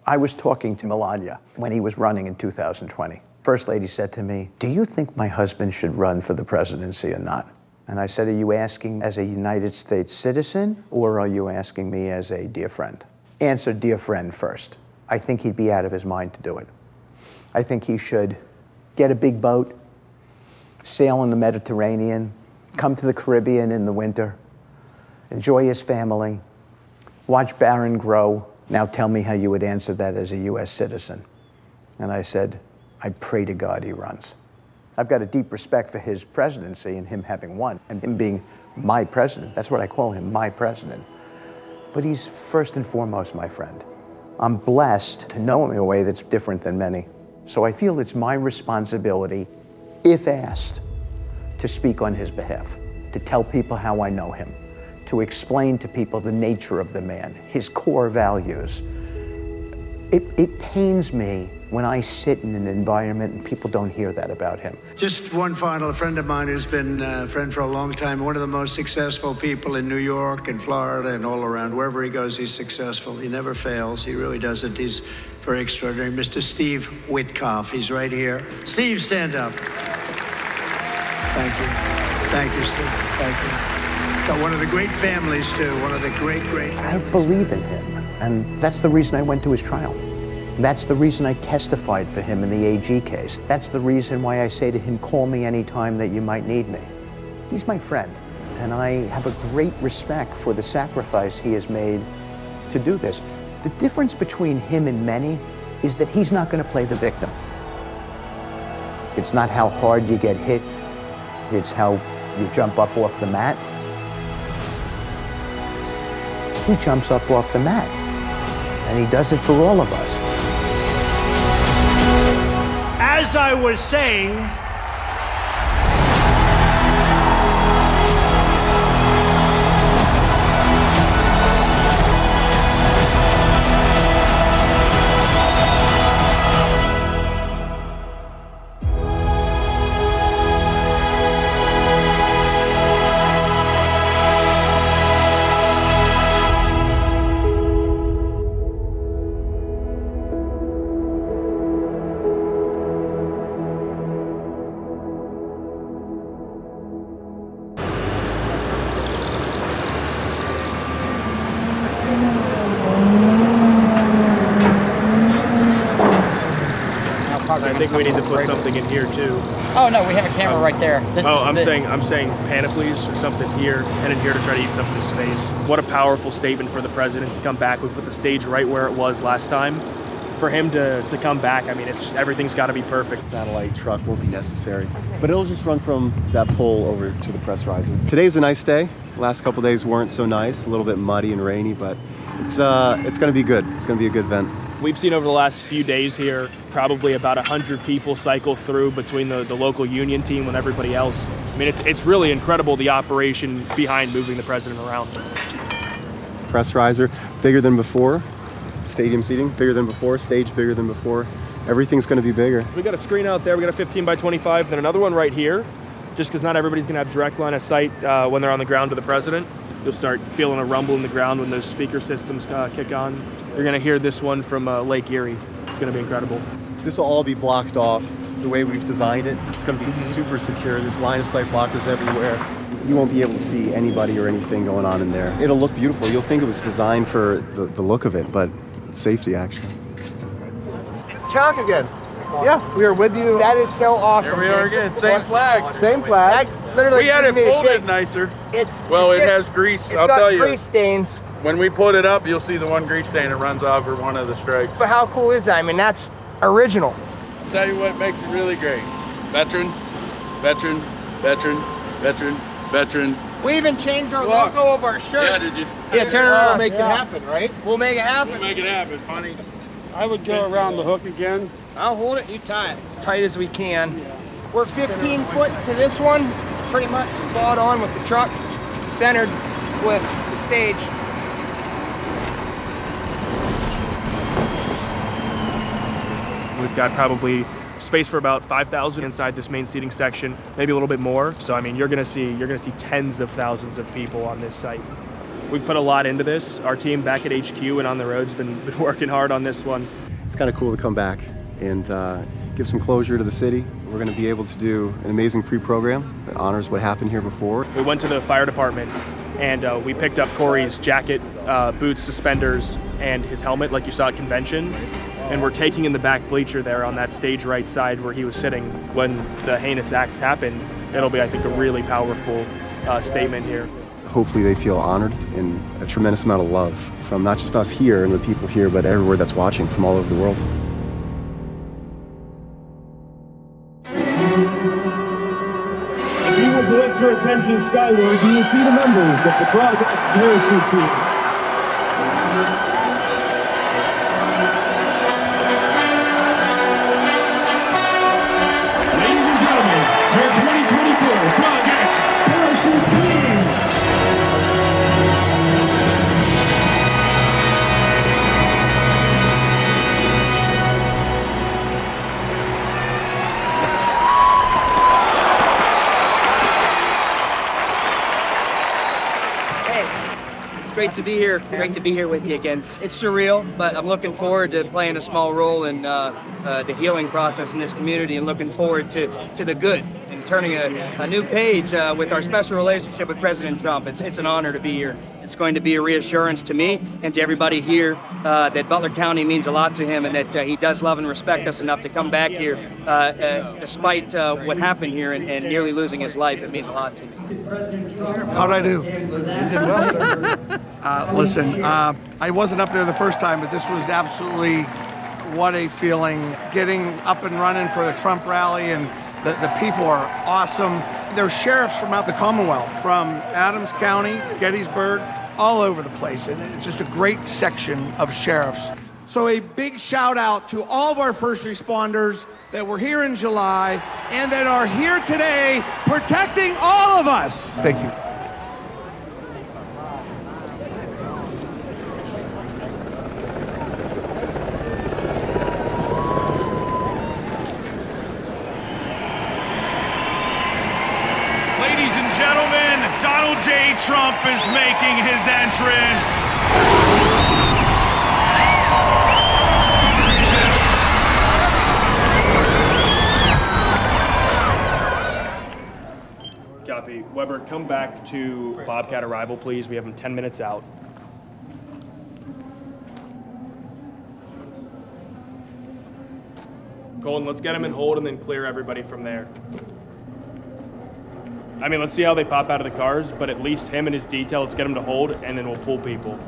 I was talking to Melania when he was running in 2020. First lady said to me, "Do you think my husband should run for the presidency or not?" And I said, "Are you asking as a United States citizen, or are you asking me as a dear friend?" Answer dear friend first. I think he'd be out of his mind to do it. I think he should get a big boat, sail in the Mediterranean, come to the Caribbean in the winter, enjoy his family, watch Barron grow. Now tell me how you would answer that as a US citizen. And I said, I pray to God he runs. I've got a deep respect for his presidency and him having won and him being my president. That's what I call him, my president. But he's first and foremost my friend. I'm blessed to know him in a way that's different than many. So I feel it's my responsibility, if asked, to speak on his behalf, to tell people how I know him, to explain to people the nature of the man, his core values. It pains me when I sit in an environment and people don't hear that about him. Just one final, a friend of mine who's been a friend for a long time, one of the most successful people in New York and Florida and all around. Wherever he goes, he's successful. He never fails. He really doesn't. He's very extraordinary. Mr. Steve Witkoff, he's right here. Steve, stand up. Thank you. Thank you, Steve. Thank you. Got one of the great families, too. One of the great families. I believe in him, and that's the reason I went to his trial. That's the reason I testified for him in the AG case. That's the reason why I say to him, call me anytime that you might need me. He's my friend, and I have a great respect for the sacrifice he has made to do this. The difference between him and many is that he's not going to play the victim. It's not how hard you get hit, it's how you jump up off the mat. He jumps up off the mat, and he does it for all of us. As I was saying, I think we need to put something in here too. Oh no, we have a camera right there. I'm saying panoplies or something here and in here to try to eat some of the space. What a powerful statement for the president to come back. We put the stage right where it was last time. For him to come back, I mean, everything's got to be perfect. Satellite truck won't be necessary, but it'll just run from that pole over to the press riser. Today's a nice day. Last couple days weren't so nice, a little bit muddy and rainy, but it's going to be good. It's going to be a good event. We've seen over the last few days here, probably about 100 people cycle through between the local union team and everybody else. I mean, it's really incredible, the operation behind moving the president around. Press riser, bigger than before. Stadium seating, bigger than before. Stage, bigger than before. Everything's going to be bigger. We got a screen out there. We got a 15 by 25, then another one right here, just because not everybody's going to have direct line of sight when they're on the ground to the president. You'll start feeling a rumble in the ground when those speaker systems kick on. You're going to hear this one from Lake Erie. It's going to be incredible. This will all be blocked off the way we've designed it. It's going to be super secure. There's line of sight blockers everywhere. You won't be able to see anybody or anything going on in there. It'll look beautiful. You'll think it was designed for the look of it, but safety actually. Chuck again. Yeah, we are with you. That is so awesome. Here we are again. Same flag. Same flag. Literally, We had it folded nicer. It has grease. I'll tell you. Grease stains. When we put it up, you'll see the one grease stain that runs over one of the stripes. But how cool is that? I mean, that's original. I'll tell you what makes it really great. Veteran, veteran, veteran, veteran, veteran. We even changed our logo of our shirt. Yeah, did you? Yeah, turn around. We'll make it happen, right? We'll make it happen. We'll make it happen, honey. I would go around the hook again. I'll hold it, you tie it. Tight as we can. We're 15 foot to this one, pretty much spot on with the truck, centered with the stage. We've got probably space for about 5,000 inside this main seating section, maybe a little bit more. So I mean, you're gonna see tens of thousands of people on this site. We've put a lot into this. Our team back at HQ and on the road's been working hard on this one. It's kind of cool to come back and give some closure to the city. We're going to be able to do an amazing pre-program that honors what happened here before. We went to the fire department and we picked up Corey's jacket, boots, suspenders, and his helmet like you saw at convention. And we're taking in the back bleacher there on that stage right side where he was sitting when the heinous acts happened. It'll be, I think, a really powerful statement here. Hopefully they feel honored and a tremendous amount of love from not just us here and the people here, but everywhere that's watching from all over the world. If you will direct your attention skyward, you will see the members of the Frog X parachute team. Ladies and gentlemen, your 2024 Frog X parachute team. Great to be here. Great to be here with you again. It's surreal, but I'm looking forward to playing a small role in the healing process in this community, and looking forward to the good and turning a new page with our special relationship with President Trump. It's an honor to be here. It's going to be a reassurance to me and to everybody here that Butler County means a lot to him, and that he does love and respect us enough to come back here despite what happened here and nearly losing his life. It means a lot to me. How'd I do? You did well, sir. Listen, I wasn't up there the first time, but this was absolutely what a feeling. Getting up and running for the Trump rally, and the people are awesome. There's sheriffs from out the Commonwealth, from Adams County, Gettysburg, all over the place. And it's just a great section of sheriffs. So a big shout out to all of our first responders that were here in July and that are here today protecting all of us. Thank you. Ladies and gentlemen, Donald J. Trump is making his entrance. Copy. Weber, come back to Bobcat arrival, please. We have him 10 minutes out. Colton, let's get him in hold and then clear everybody from there. I mean, let's see how they pop out of the cars, but at least him and his detail, let's get him to hold, and then we'll pull people.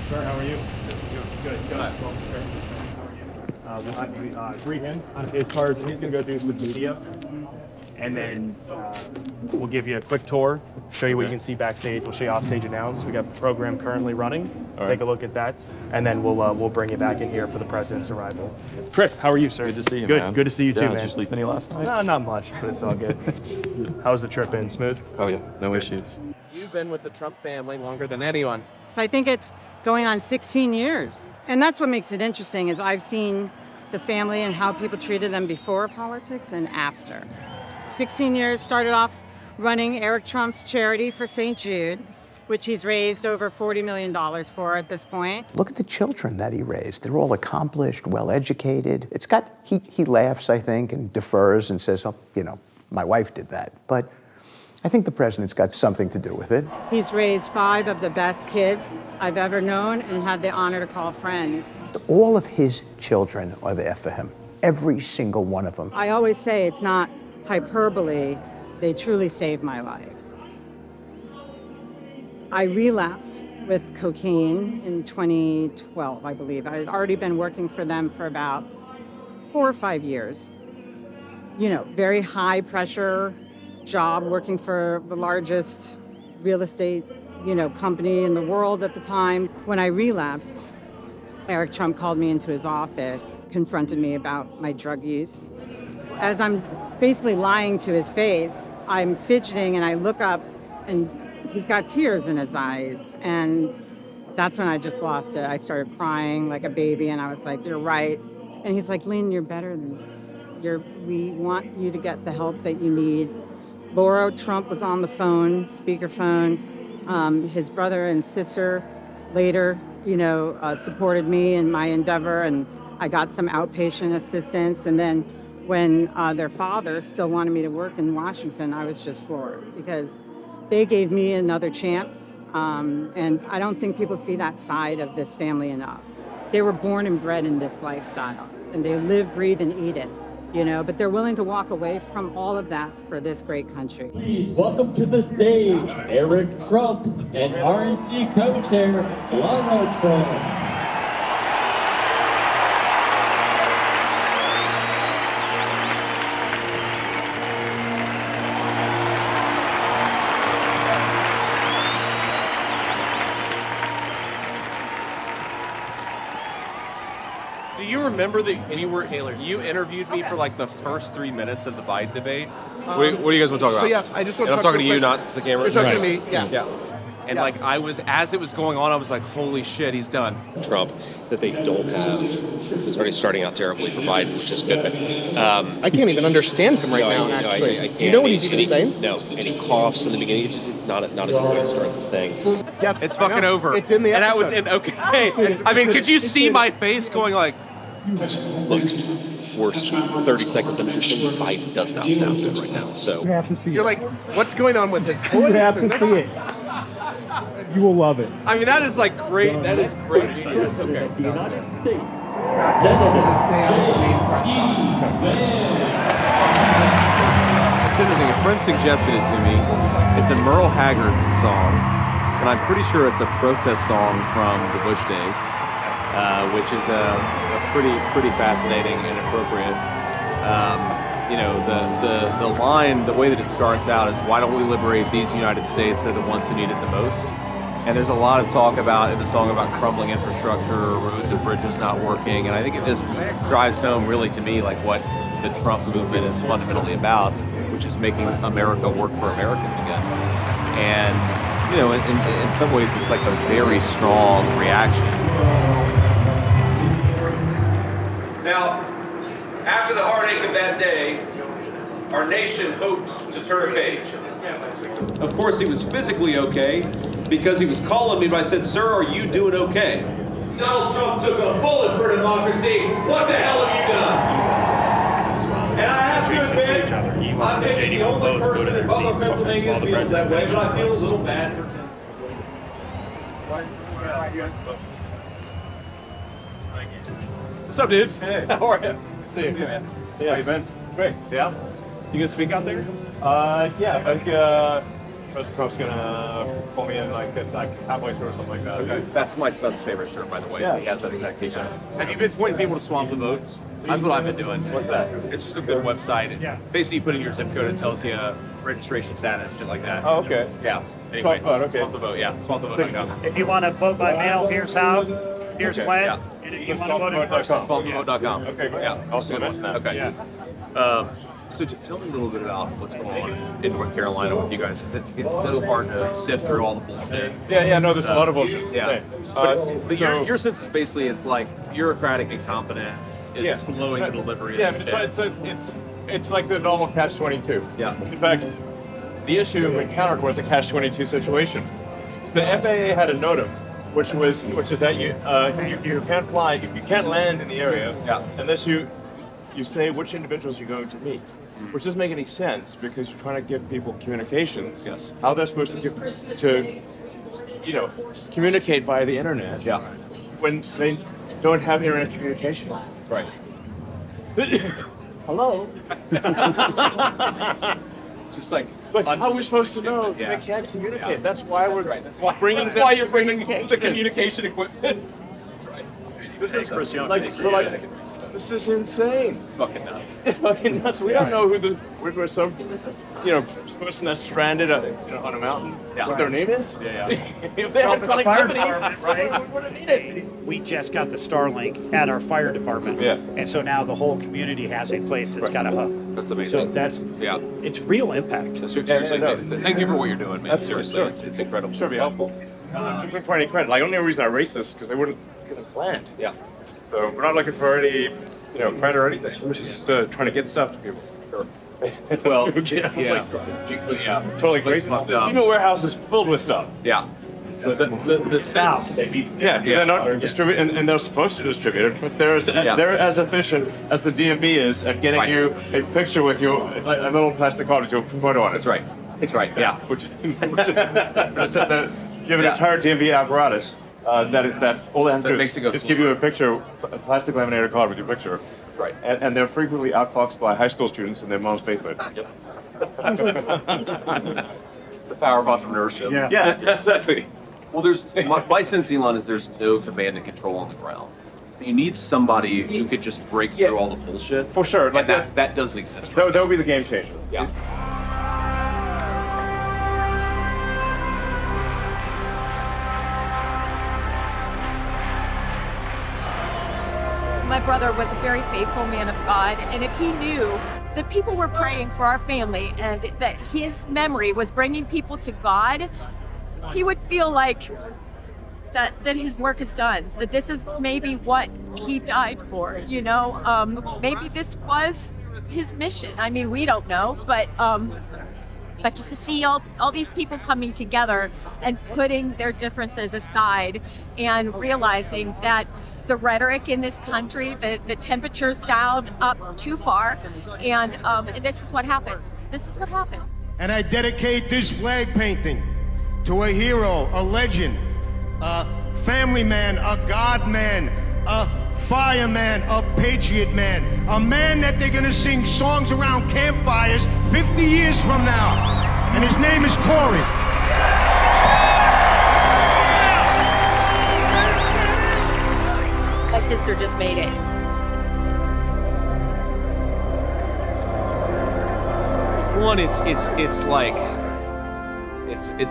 Sir, how are you? Good. We'll greet him on his cars, and he's going to go do some media. And then we'll give you a quick tour, show you what you can see backstage. We'll show you offstage announce. We got the program currently running. Take a look at that, and then we'll bring you back in here for the president's arrival. Chris, how are you, sir? Good to see you, Good. man. Good to see you too, man. Did you sleep any last night? No, not much, but it's all good. How's the trip been? Smooth? Oh yeah, no issues. You've been with the Trump family longer than anyone. So I think it's going on 16 years. And that's what makes it interesting, is I've seen the family and how people treated them before politics and after. 16 years, started off running Eric Trump's charity for St. Jude, which he's raised over $40 million for at this point. Look at the children that he raised. They're all accomplished, well-educated. He laughs, I think, and defers and says, oh, you know, my wife did that. But I think the president's got something to do with it. He's raised 5 of the best kids I've ever known and had the honor to call friends. All of his children are there for him. Every single one of them. I always say it's not hyperbole, they truly saved my life. I relapsed with cocaine in 2012, I believe. I had already been working for them for about 4 or 5 years. You know, very high pressure job working for the largest real estate, company in the world at the time. When I relapsed, Eric Trump called me into his office, confronted me about my drug use. As I'm basically lying to his face, I'm fidgeting and I look up and he's got tears in his eyes. And that's when I just lost it. I started crying like a baby, and I was like, "You're right." And he's like, "Lynn, you're better than this. We want you to get the help that you need." Laura Trump was on the phone, speakerphone. His brother and sister later, supported me in my endeavor, and I got some outpatient assistance. And then when their father still wanted me to work in Washington, I was just floored because they gave me another chance. And I don't think people see that side of this family enough. They were born and bred in this lifestyle, and they live, breathe, and eat it. But they're willing to walk away from all of that for this great country. Please welcome to the stage Eric Trump and RNC co-chair Laura Trump. Do you remember that you interviewed me for like the first 3 minutes of the Biden debate? What do you guys want to talk about? So yeah, I just want to I'm talk talking to you, not to the camera. You're talking to Right. me, yeah. And like as it was going on, I was like, holy shit, he's done. Trump that they don't have is already starting out terribly for Biden, which is good. I can't even understand him right now, actually. I Do you know what he's even saying? No, and he coughs in the beginning. It's just not a good way to start this thing. It's fucking over. It's in the and I episode. was in, okay. I mean, could you see my face going like, Look, we're 30 seconds into this thing. Biden does not sound good right now. So have to see You're like, what's going on with his voice? You have to see it. You will love it. I mean, that is like great. That is great video. President of the United States, Senator J.D. Vance. It's interesting. A friend suggested it to me. It's a Merle Haggard song, and I'm pretty sure it's a protest song from the Bush days, which is a pretty fascinating and appropriate. The line, the way that it starts out is, "Why don't we liberate these United States? They're the ones who need it the most." And there's a lot of talk about in the song about crumbling infrastructure, roads and bridges not working, and I think it just drives home really to me like what the Trump movement is fundamentally about, which is making America work for Americans again. And in some ways, it's like a very strong reaction. Now, after the heartache of that day, our nation hoped to turn a page. Of course, he was physically okay because he was calling me, but I said, "Sir, are you doing okay?" Donald Trump took a bullet for democracy. What the hell have you done? And I have to admit, I'm maybe the only person in Butler, Pennsylvania that feels that way, but I feel a little bad for Tim. What's up, dude? Hey. How are you? See you, man. Yeah. How you been? Great. Yeah. You gonna speak out there? Yeah. I think President Trump's gonna pull me in like halfway through or something like that. Okay. That's my son's favorite shirt, by the way. Yeah. He has that exact T-shirt. Have you been pointing people to swamp the vote? That's what I've been doing. What's that? It's just a good website. Yeah. Basically, you put in your zip code, it tells you registration status, shit like that. Oh, okay. Yeah. Swamp the vote, okay. Swamp the vote, yeah. Swamp the vote.com. If you want to vote by mail, here's how. Here's Okay, when. yeah. And if you want to vote in person, Swampthevote.com. Okay, great. Yeah. I'll still mention that. Okay. Yeah. So tell me a little bit about what's going on in North Carolina with you guys, because it's so hard to sift through all the bullshit. Yeah, no, there's a lot of bullshit. It's Yeah. insane. But your sense is basically it's like bureaucratic incompetence is slowing the delivery. Yeah, of it's like the normal catch-22. Yeah. In fact, the issue we encountered was a catch-22 situation. So the FAA had a NOTAM, which is that you can't fly, you can't land in the area unless you say which individuals you're going to meet, which doesn't make any sense because you're trying to give people communications. Yes. How they're supposed to communicate via the internet. Yeah. When they don't have internet communications. That's right. Hello. Just like how are we supposed to know? Yeah. They can't communicate. That's why we're That's bringing you're bringing the communication equipment. That's right. This is Chris Young. this is insane. It's fucking nuts. It's fucking nuts. We don't know who we're some person that's stranded on a mountain. Yeah. What their name is? Yeah. If they had the fire connectivity, department, right? we would have needed. we just got the Starlink at our fire department. Yeah. And so now the whole community has a place that's got a hub. That's So amazing. it's real impact. Seriously, no. thank you for what you're doing, man. Absolutely, Seriously, sure. it's incredible. Sure, be helpful. I'm looking for any credit. Like, only reason I raced this is because they wouldn't get it planned. Yeah. So we're not looking for any, credit or anything. We're just trying to get stuff to people. Sure. Well, yeah. Totally crazy. The cement warehouse is filled with stuff. Yeah. The stuff. They're not distributing, and they're supposed to distribute it, but they're as efficient as the DMV is at getting you a picture with a little plastic card with your photo on it. That's right. That's right. Yeah. You have an entire DMV apparatus that all they have to do is just give you a picture, a plastic laminated card with your picture. Right. And they're frequently outfoxed by high school students in their mom's basement. Yep. The power of entrepreneurship. Yeah, exactly. Well, my sense, Elon, is there's no command and control on the ground. You need somebody who could just break through all the bullshit. For sure. And that doesn't exist. That would be the game changer. Yeah. My brother was a very faithful man of God, and if he knew that people were praying for our family and that his memory was bringing people to God, he would feel like that his work is done, that this is maybe what he died for, maybe this was his mission. I mean, we don't know, but just to see all these people coming together and putting their differences aside and realizing that the rhetoric in this country, the temperature's dialed up too far, and this is what happens. This is what happened. And I dedicate this flag painting to a hero, a legend, a family man, a God man, a fireman, a patriot man, a man that they're gonna sing songs around campfires 50 years from now. And his name is Corey. My sister just made it. One, it's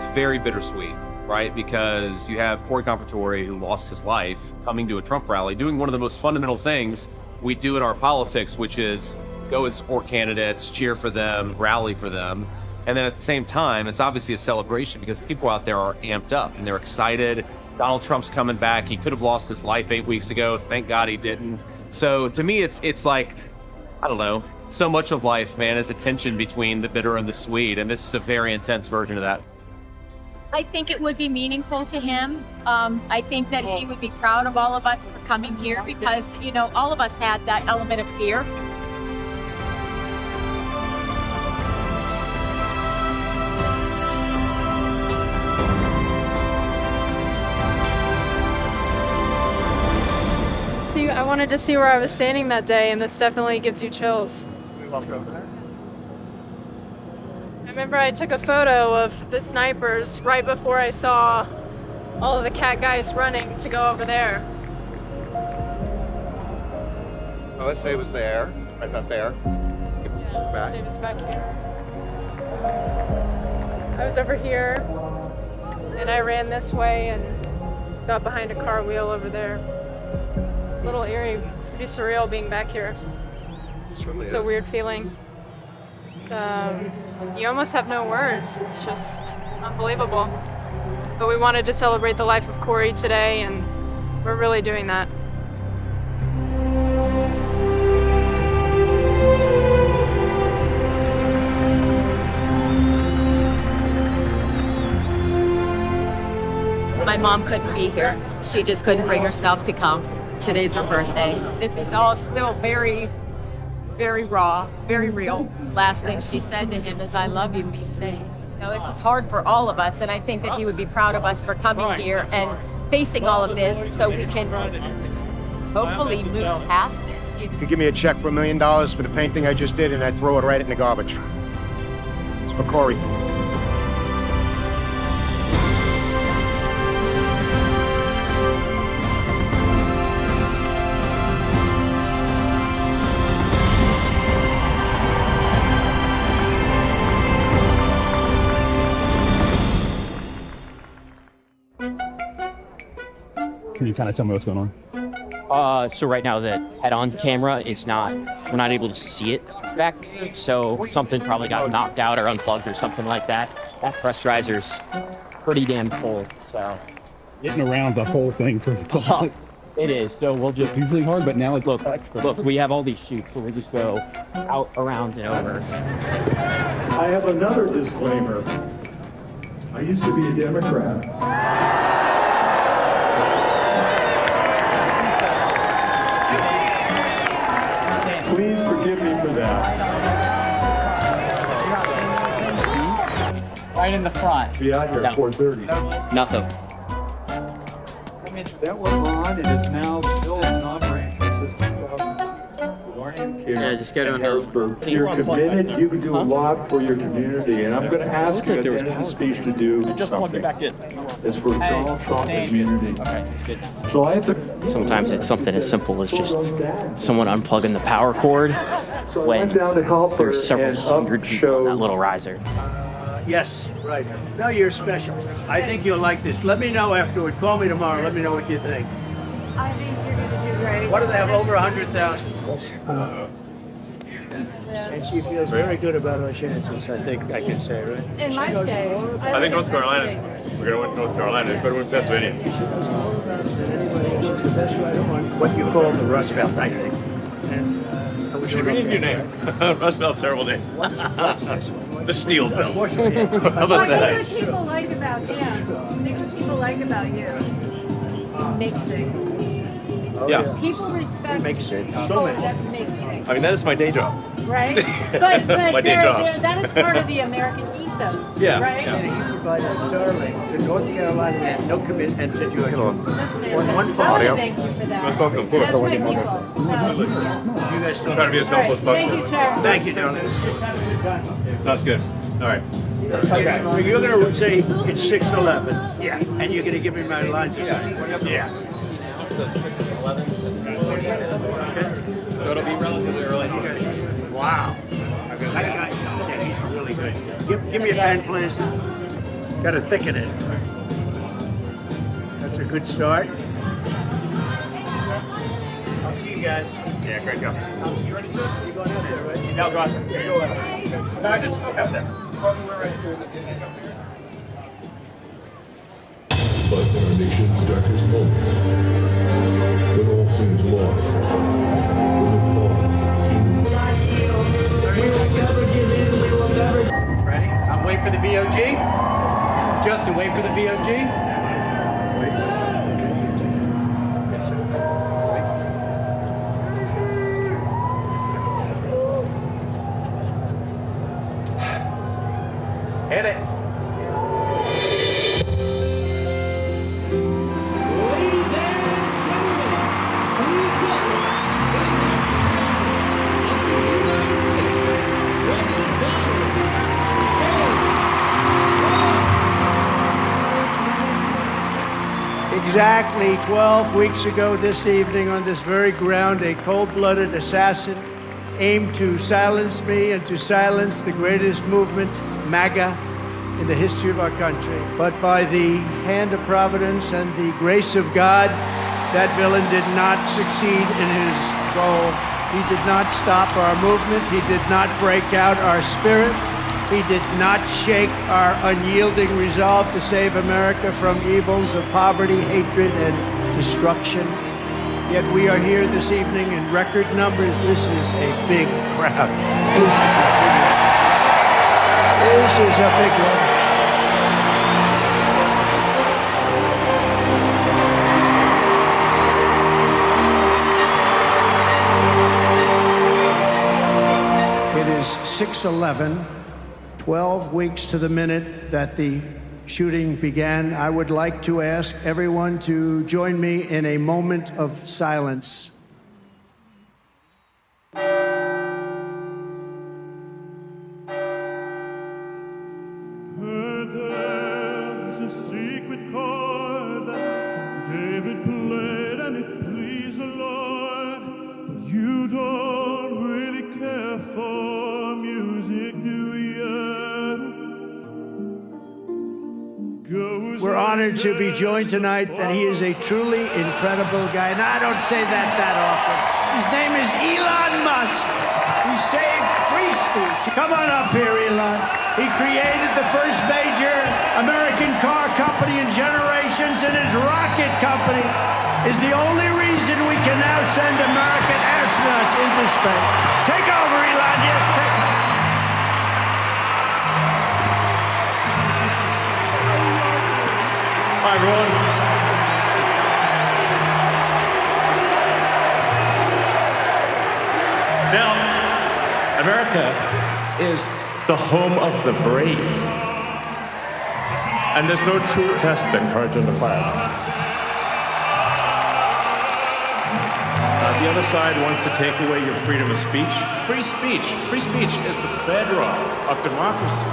very bittersweet, right? Because you have Corey Compratore, who lost his life coming to a Trump rally, doing one of the most fundamental things we do in our politics, which is go and support candidates, cheer for them, rally for them. And then at the same time, it's obviously a celebration because people out there are amped up and they're excited. Donald Trump's coming back. He could have lost his life 8 weeks ago. Thank God he didn't. So to me, it's like, I don't know, so much of life, man, is a tension between the bitter and the sweet. And this is a very intense version of that. I think it would be meaningful to him. I think that he would be proud of all of us for coming here because, all of us had that element of fear. I wanted to see where I was standing that day, and this definitely gives you chills. I remember I took a photo of the snipers right before I saw all of the cat guys running to go over there. Oh, let's say it was there, right about there. Let's say it was back here. I was over here, and I ran this way and got behind a car wheel over there. A little eerie, pretty surreal being back here. It's a weird feeling. It's, you almost have no words. It's just unbelievable. But we wanted to celebrate the life of Corey today, and we're really doing that. My mom couldn't be here. She just couldn't bring herself to come. Today's her birthday. This is all still very, very raw, very real. Last thing she said to him is, "I love you, be safe." This is hard for all of us, and I think that he would be proud of us for coming here and facing all of this so we can hopefully move past this. You could give me a check for $1 million for the painting I just did, and I'd throw it right in the garbage. It's for Corey. Can you kind of tell me what's going on? So right now the head-on camera is we're not able to see it back. So something probably got knocked out or unplugged or something like that. That pressurizer's pretty damn cold. So Getting around's a whole thing for it is. So we'll just usually hard, but now it's look. We have all these chutes, so we just go out, around, and over. I have another disclaimer. I used to be a Democrat. Please forgive me for that. Right in the front. Be out here at 4:30. Nothing. That was on. It is now still in operating since 2000. Yeah, just get on Harrisburg. You're committed. You can do a lot for your community, and I'm going to ask you at the end of the speech to do something. It's for Donald Trump and community. Okay, that's good. So I have to. Sometimes it's something as simple as just someone unplugging the power cord when there's several hundred people on that little riser. Yes, right. No, you're special. I think you'll like this. Let me know afterward. Call me tomorrow. Let me know what you think. I think you're going to do great. What do they have? Over 100,000. And she feels very good about our chances, I think I can say, right? In my state. I think North Carolina. We're going to win North Carolina. It's better win Pennsylvania. She knows all about it than anybody. She's the best writer on what you call the Rust Belt, I think. And I wish Should her we use luck. your name? Rust Belt's a terrible name. The Steel Belt. How What about do that? people like about him? What do people like about you? Make things. Yeah. People respect Makes people so many. that make things, I mean, that is my day job. right? But My day jobs. that is part of the American ethos, Yeah, right? yeah. And you provide that Starlink to North Carolina and no commit and to Georgia. Listen, One I phone. want to thank you for that. Most welcome, of course. That's my people. You guys still Try to be as helpful as All right, possible. thank you, sir. Thank you, darling. Sounds good. All right. Okay, so you're going to say it's 6:11. Yeah. And you're going to give me my lines of sight. Yeah. So 6:11. So it'll be relatively early. Wow. That guy, yeah, he's really good. Give me a pen, please. Got to thicken it. That's a good start. I'll see you guys. Yeah, great job. You ready, sir? You going out there, right? No, go on. You go out. No, I just have that. But in our nation's darkest moments, when all seems lost, when the cause seems... Ready? I'm waiting for the VOG. Justin, wait for the VOG. Yes, sir. Hit it. Ladies and gentlemen, please welcome the next president of the United States, President Donald J. Trump. Exactly 12 weeks ago this evening on this very ground, a cold-blooded assassin aimed to silence me and to silence the greatest movement, MAGA, in the history of our country. But by the hand of Providence and the grace of God, that villain did not succeed in his goal. He did not stop our movement. He did not break out our spirit. He did not shake our unyielding resolve to save America from evils of poverty, hatred, and destruction. Yet we are here this evening in record numbers. This is a big crowd. This is a big one. This is a big one. It is 6:11, 12 weeks to the minute that the shooting began. I would like to ask everyone to join me in a moment of silence. There's a secret chord that David played and it pleased the Lord. But you don't really care for music, do you? We're honored to be joined tonight, and he is a truly incredible guy. And I don't say that often. His name is Elon Musk. He saved free speech. Come on up here, Elon. He created the first major American car company in generations, and his rocket company is the only reason we can now send American astronauts into space. Take over, Elon. Yes, take over. Hi, everyone. Now, America is the home of the brave. And there's no true test than courage under fire. The other side wants to take away your freedom of speech. Free speech is the bedrock of democracy.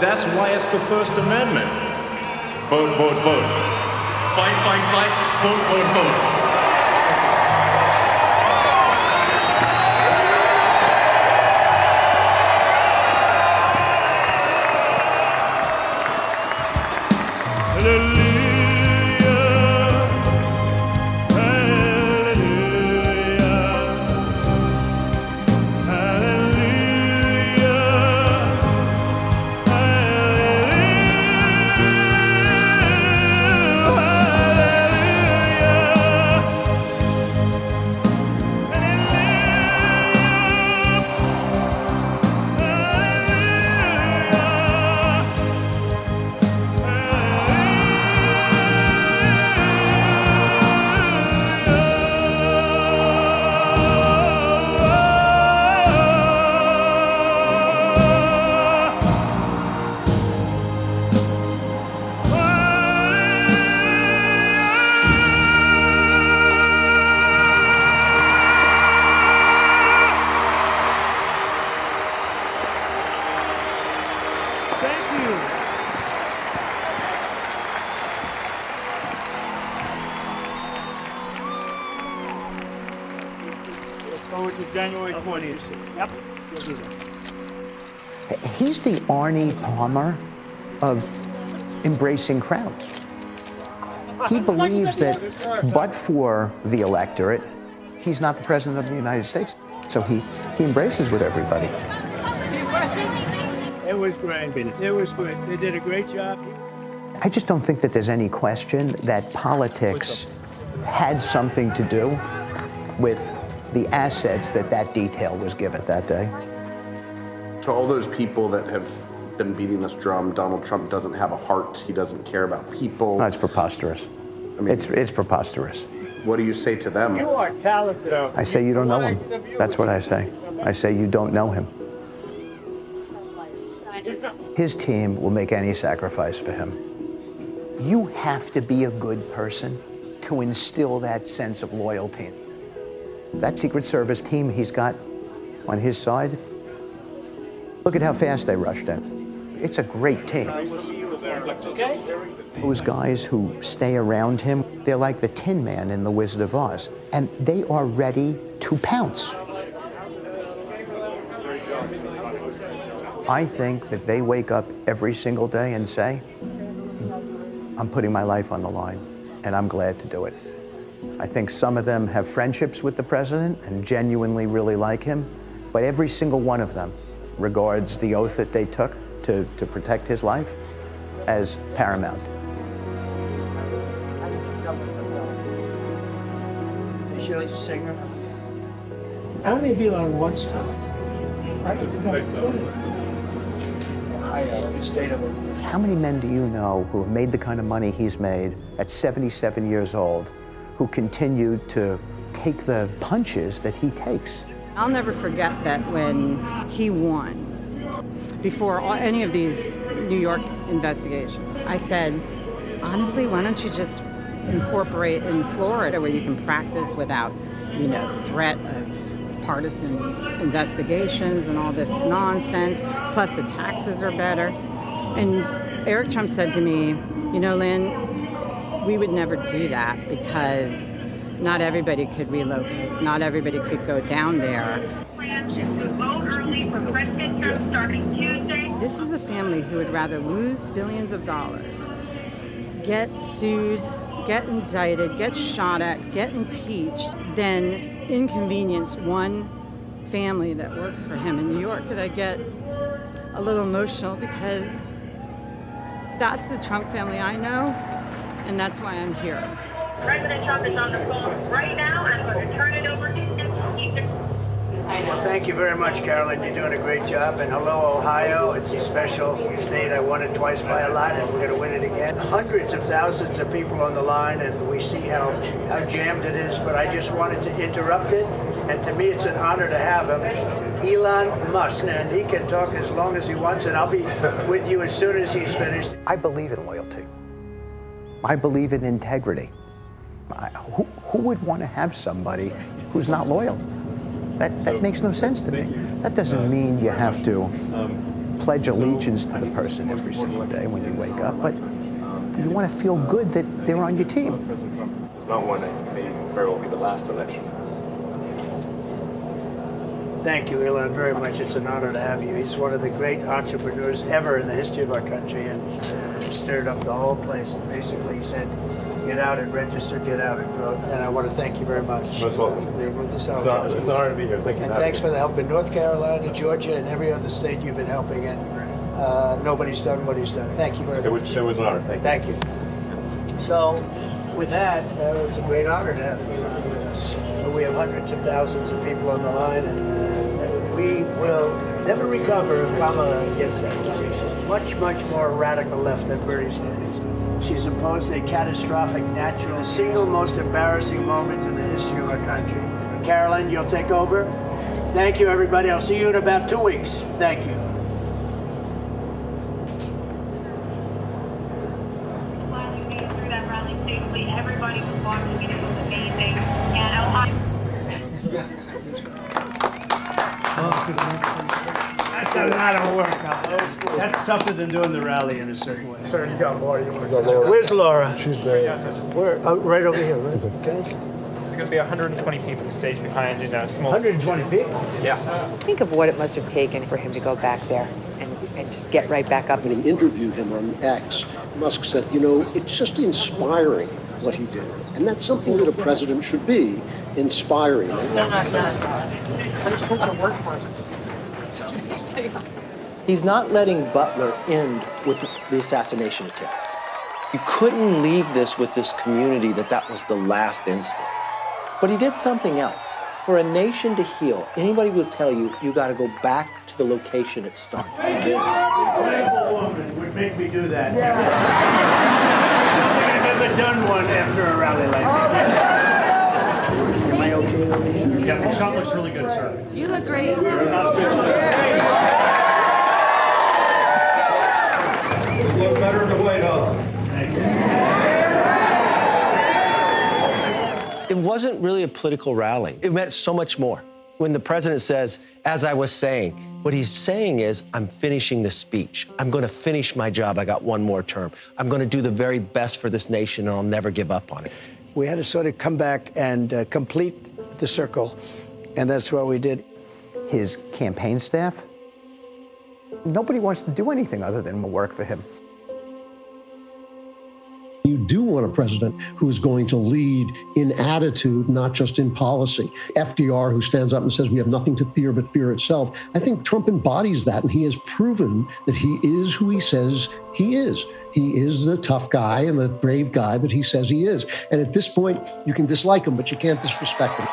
That's why it's the First Amendment. Vote, vote, vote. Fight, fight, fight. Vote, vote, vote. Forward to January 20th. Yep, we'll do that. He's the Arnie Palmer of embracing crowds. He believes that but for the electorate, he's not the president of the United States. So he embraces with everybody. It was great. It was great. They did a great job. I just don't think that there's any question that politics had something to do with the assets that detail was given that day. To all those people that have been beating this drum, Donald Trump doesn't have a heart. He doesn't care about people. No, it's preposterous. I mean, it's preposterous. What do you say to them? You are talented. I say you don't know him. That's what I say. I say you don't know him. His team will make any sacrifice for him. You have to be a good person to instill that sense of loyalty. That Secret Service team he's got on his side, look at how fast they rushed in. It's a great team. Those guys who stay around him, they're like the Tin Man in The Wizard of Oz, and they are ready to pounce. I think that they wake up every single day and say, I'm putting my life on the line, and I'm glad to do it. I think some of them have friendships with the president and genuinely really like him, but every single one of them regards the oath that they took to protect his life as paramount. Should I just sing her? How many of you are on one stop? How many men do you know who have made the kind of money he's made at 77 years old, who continue to take the punches that he takes? I'll never forget that when he won, before any of these New York investigations, I said, honestly, why don't you just incorporate in Florida where you can practice without, threat of partisan investigations and all this nonsense, plus the taxes are better. And Eric Trump said to me, Lynn, we would never do that because not everybody could relocate. Not everybody could go down there. This is a family who would rather lose billions of dollars, get sued, get indicted, get shot at, get impeached, than inconvenience one family that works for him in New York. Could I get a little emotional because that's the Trump family I know, and that's why I'm here. President Trump is on the phone right now. I'm going to turn it over to him. Well, thank you very much, Carolyn. You're doing a great job. And hello, Ohio. It's a special state. I won it twice by a lot, and we're going to win it again. Hundreds of thousands of people on the line, and we see how jammed it is. But I just wanted to interrupt it. And to me, it's an honor to have him. Elon Musk, and he can talk as long as he wants, and I'll be with you as soon as he's finished. I believe in loyalty. I believe in integrity. Who would want to have somebody who's not loyal? That makes no sense to me. That doesn't mean you have to pledge allegiance to the person every single day when you wake up, but you want to feel good that they're on your team. It's not one that may very well be the last election. Thank you, Elon, very much. It's an honor to have you. He's one of the great entrepreneurs ever in the history of our country, and stirred up the whole place. And basically, he said, get out and register, get out and vote. And I want to thank you very much Most welcome. for being with us. It's an honor to be here. Thank you. And thanks for the help in North Carolina, Georgia, and every other state you've been helping in. Nobody's done what he's done. Thank you very much. It was an honor. Thank you. Thank you. So, with that, it's a great honor to have you with us. We have hundreds of thousands of people on the line, and we will never recover if Kamala gets that position. Much, much more radical left than Bernie Sanders. She's imposed a catastrophic natural, the single most embarrassing moment in the history of our country. Carolyn, you'll take over. Thank you, everybody. I'll see you in about 2 weeks. Thank you. Everybody was watching it. It was amazing. And That's a lot of work now. That's tougher than doing the rally in a certain way. Sir, you got Laura. You want to go Laura? Where's Laura? She's there. Where? Right over here, right? Okay. There's going to be 120 people staged behind in a small... 120 people? Yeah. Think of what it must have taken for him to go back there and just get right back up. When he interviewed him on X, Musk said, you know, it's just inspiring what he did. And that's something that a president should be, inspiring. Still not done. I'm such a workhorse. It's amazing. He's not letting Butler end with the assassination attempt. You couldn't leave this with this community that was the last instance. But he did something else. For a nation to heal, anybody will tell you, you got to go back to the location it started. A beautiful woman would make me do that. I've never done one after a rally like that. Am I okay over here? Yeah, the shot looks really good, sir. You look great. You look better in the White House. It wasn't really a political rally. It meant so much more. When the president says, as I was saying, what he's saying is, I'm finishing this speech. I'm going to finish my job. I got one more term. I'm going to do the very best for this nation, and I'll never give up on it. We had to sort of come back and complete the circle, and that's what we did. His campaign staff, nobody wants to do anything other than work for him. You do want a president who is going to lead in attitude, not just in policy. FDR, who stands up and says we have nothing to fear but fear itself. I think Trump embodies that, and he has proven that he is who he says he is. He is the tough guy and the brave guy that he says he is. And at this point, you can dislike him, but you can't disrespect him.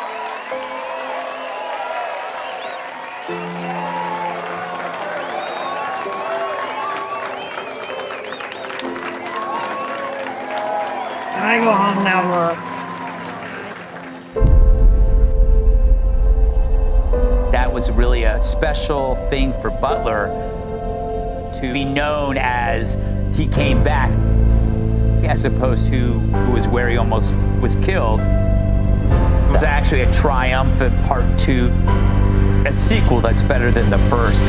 Can I go home now, Laura? That was really a special thing for Butler to be known as he came back, as opposed to who was where he almost was killed. It was actually a triumphant part 2, a sequel that's better than the first.